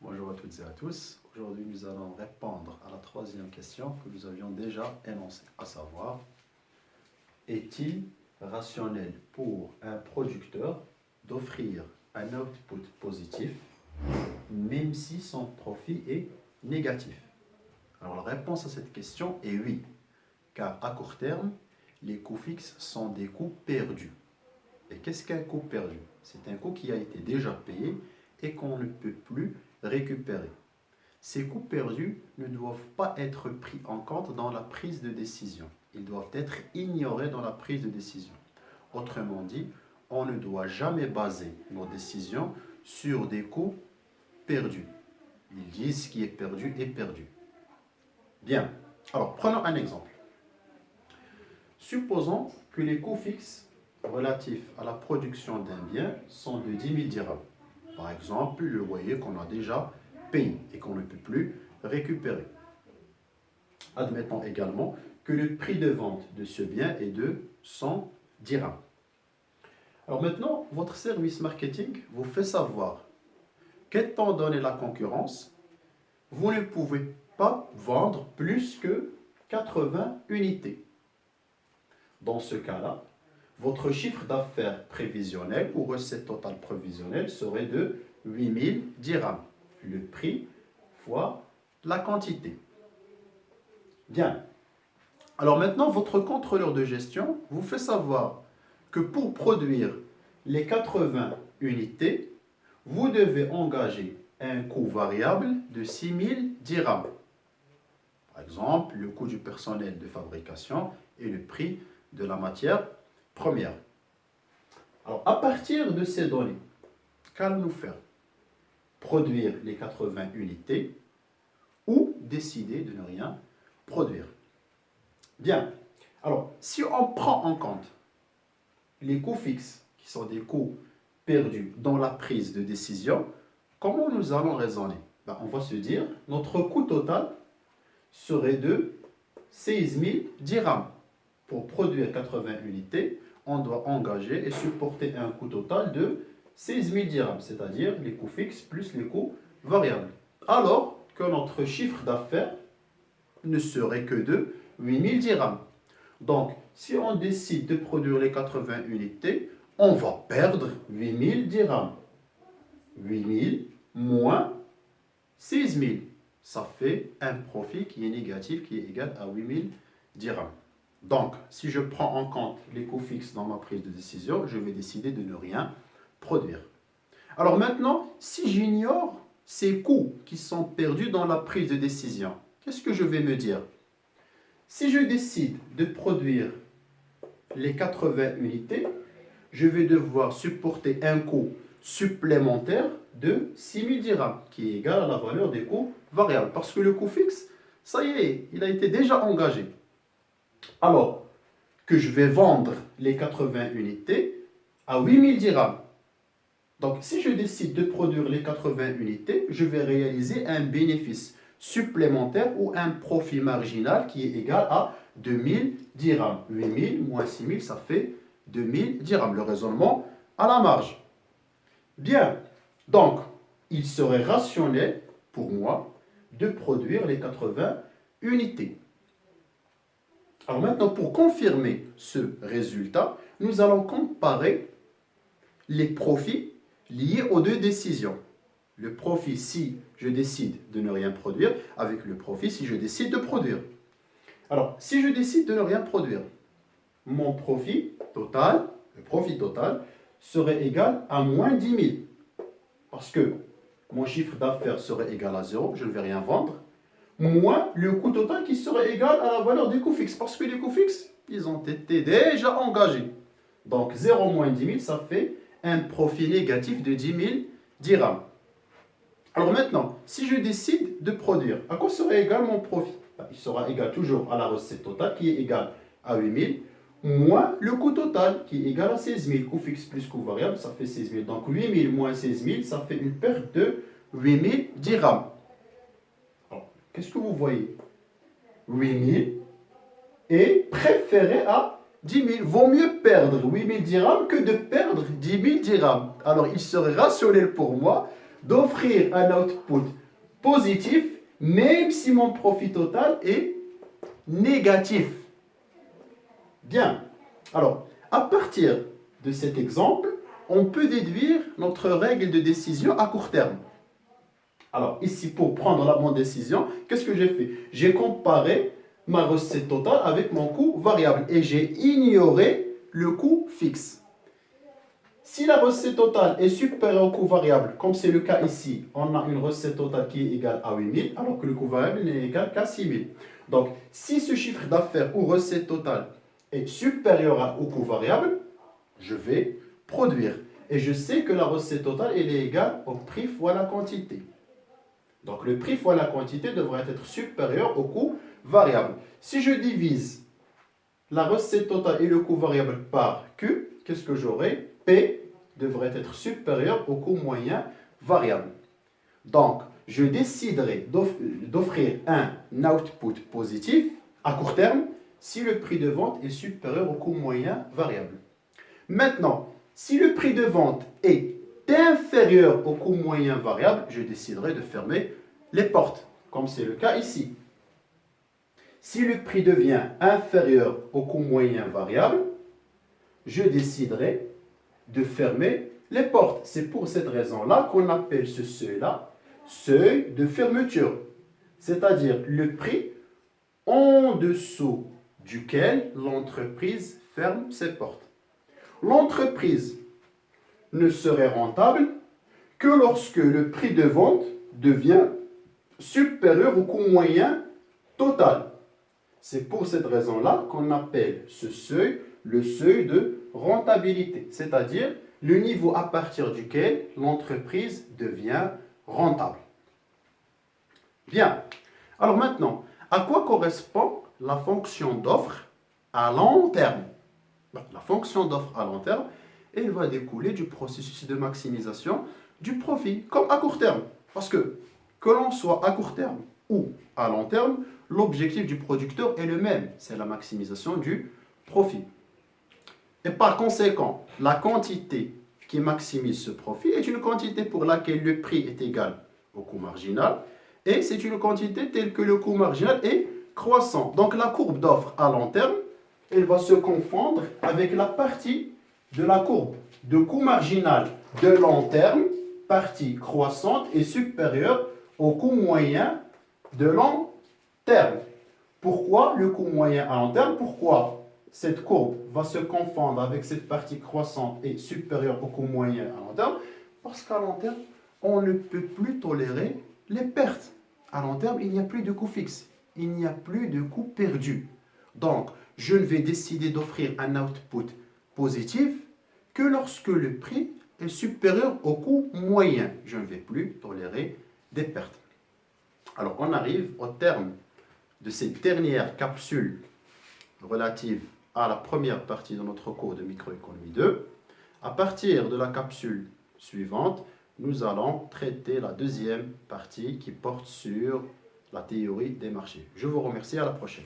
Bonjour à toutes et à tous. Aujourd'hui, nous allons répondre à la troisième question que nous avions déjà énoncée, à savoir, est-il rationnel pour un producteur d'offrir un output positif, même si son profit est négatif? Alors, la réponse à cette question est oui, car à court terme, les coûts fixes sont des coûts perdus. Et qu'est-ce qu'un coût perdu? C'est un coût qui a été déjà payé et qu'on ne peut plus récupérer. Ces coûts perdus ne doivent pas être pris en compte dans la prise de décision. Ils doivent être ignorés dans la prise de décision. Autrement dit, on ne doit jamais baser nos décisions sur des coûts perdus. Ils disent ce qui est perdu est perdu. Bien, alors prenons un exemple. Supposons que les coûts fixes relatifs à la production d'un bien sont de 10 000 dirhams. Par exemple, le loyer qu'on a déjà payé et qu'on ne peut plus récupérer. Admettons également que le prix de vente de ce bien est de 100 dirhams. Alors maintenant, votre service marketing vous fait savoir qu'étant donné la concurrence, vous ne pouvez pas vendre plus que 80 unités. Dans ce cas-là, votre chiffre d'affaires prévisionnel ou recette totale prévisionnelle serait de 8 000 dirhams. Le prix fois la quantité. Bien. Alors maintenant, votre contrôleur de gestion vous fait savoir que pour produire les 80 unités, vous devez engager un coût variable de 6 000 dirhams. Par exemple, le coût du personnel de fabrication et le prix de la matière première. Alors, à partir de ces données, qu'allons-nous faire? Produire les 80 unités ou décider de ne rien produire? Bien. Alors, si on prend en compte les coûts fixes, qui sont des coûts perdus dans la prise de décision, comment nous allons raisonner? On va se dire, notre coût total serait de 16 000 dirhams. Pour produire 80 unités, on doit engager et supporter un coût total de 16 000 dirhams, c'est-à-dire les coûts fixes plus les coûts variables. Alors que notre chiffre d'affaires ne serait que de 8 000 dirhams. Donc, si on décide de produire les 80 unités, on va perdre 8 000 dirhams. 8 000 moins 16 000. Ça fait un profit qui est négatif, qui est égal à 8 000 dirhams. Donc, si je prends en compte les coûts fixes dans ma prise de décision, je vais décider de ne rien produire. Alors maintenant, si j'ignore ces coûts qui sont perdus dans la prise de décision, qu'est-ce que je vais me dire? Si je décide de produire les 80 unités, je vais devoir supporter un coût supplémentaire de 6 000 dirhams, qui est égal à la valeur des coûts variables. Parce que le coût fixe, ça y est, il a été déjà engagé. Alors que je vais vendre les 80 unités à 8 000 dirhams. Donc, si je décide de produire les 80 unités, je vais réaliser un bénéfice supplémentaire ou un profit marginal qui est égal à 2 000 dirhams. 8 000 moins 6 000, ça fait 2 000 dirhams. Le raisonnement à la marge. Bien, donc, il serait rationnel pour moi de produire les 80 unités. Alors maintenant, pour confirmer ce résultat, nous allons comparer les profits liés aux deux décisions. Le profit si je décide de ne rien produire avec le profit si je décide de produire. Alors, si je décide de ne rien produire, mon profit total, le profit total, serait égal à moins 10 000. Parce que mon chiffre d'affaires serait égal à 0, je ne vais rien vendre, moins le coût total qui serait égal à la valeur des coûts fixes. Parce que les coûts fixes, ils ont été déjà engagés. Donc 0 moins 10 000, ça fait un profit négatif de 10 000 dirhams. Alors maintenant, si je décide de produire, à quoi serait égal mon profit? Il sera égal toujours à la recette totale qui est égale à 8 000, moins le coût total qui est égal à 16 000. Coût fixe plus coût variable, ça fait 16 000. Donc 8 000 moins 16 000, ça fait une perte de 8 000 dirhams. Qu'est-ce que vous voyez? 8 000 est préféré à 10 000. Vaut mieux perdre 8 000 dirhams que de perdre 10 000 dirhams. Alors, il serait rationnel pour moi d'offrir un output positif, même si mon profit total est négatif. Bien. Alors, à partir de cet exemple, on peut déduire notre règle de décision à court terme. Alors, ici, pour prendre la bonne décision, qu'est-ce que j'ai fait? J'ai comparé ma recette totale avec mon coût variable et j'ai ignoré le coût fixe. Si la recette totale est supérieure au coût variable, comme c'est le cas ici, on a une recette totale qui est égale à 8 000, alors que le coût variable n'est égal qu'à 6 000. Donc, si ce chiffre d'affaires ou recette totale est supérieur au coût variable, je vais produire. Et je sais que la recette totale elle est égale au prix fois la quantité. Donc, le prix fois la quantité devrait être supérieur au coût variable. Si je divise la recette totale et le coût variable par Q, qu'est-ce que j'aurai? P devrait être supérieur au coût moyen variable. Donc, je déciderai d'offrir un output positif à court terme si le prix de vente est supérieur au coût moyen variable. Maintenant, si le prix de vente est inférieur au coût moyen variable, je déciderai de fermer les portes, comme c'est le cas ici. Si le prix devient inférieur au coût moyen variable, je déciderai de fermer les portes. C'est pour cette raison-là qu'on appelle ce seuil-là seuil de fermeture. C'est-à-dire le prix en dessous duquel l'entreprise ferme ses portes. L'entreprise ne serait rentable que lorsque le prix de vente devient supérieur au coût moyen total. C'est pour cette raison-là qu'on appelle ce seuil le seuil de rentabilité, c'est-à-dire le niveau à partir duquel l'entreprise devient rentable. Bien. Alors maintenant, à quoi correspond la fonction d'offre à long terme? La fonction d'offre à long terme, elle va découler du processus de maximisation du profit, comme à court terme. Parce que l'on soit à court terme ou à long terme, l'objectif du producteur est le même, c'est la maximisation du profit. Et par conséquent, la quantité qui maximise ce profit est une quantité pour laquelle le prix est égal au coût marginal, et c'est une quantité telle que le coût marginal est croissant. Donc la courbe d'offre à long terme, elle va se confondre avec la partie de la courbe de coût marginal de long terme, partie croissante et supérieure au coût moyen de long terme. Pourquoi le coût moyen à long terme? Pourquoi cette courbe va se confondre avec cette partie croissante et supérieure au coût moyen à long terme? Parce qu'à long terme, on ne peut plus tolérer les pertes. À long terme, il n'y a plus de coût fixe. Il n'y a plus de coût perdu. Donc, je ne vais décider d'offrir un output positif que lorsque le prix est supérieur au coût moyen. Je ne vais plus tolérer des pertes. Alors, on arrive au terme de cette dernière capsule relative à la première partie de notre cours de microéconomie 2. À partir de la capsule suivante, nous allons traiter la deuxième partie qui porte sur la théorie des marchés. Je vous remercie, à la prochaine.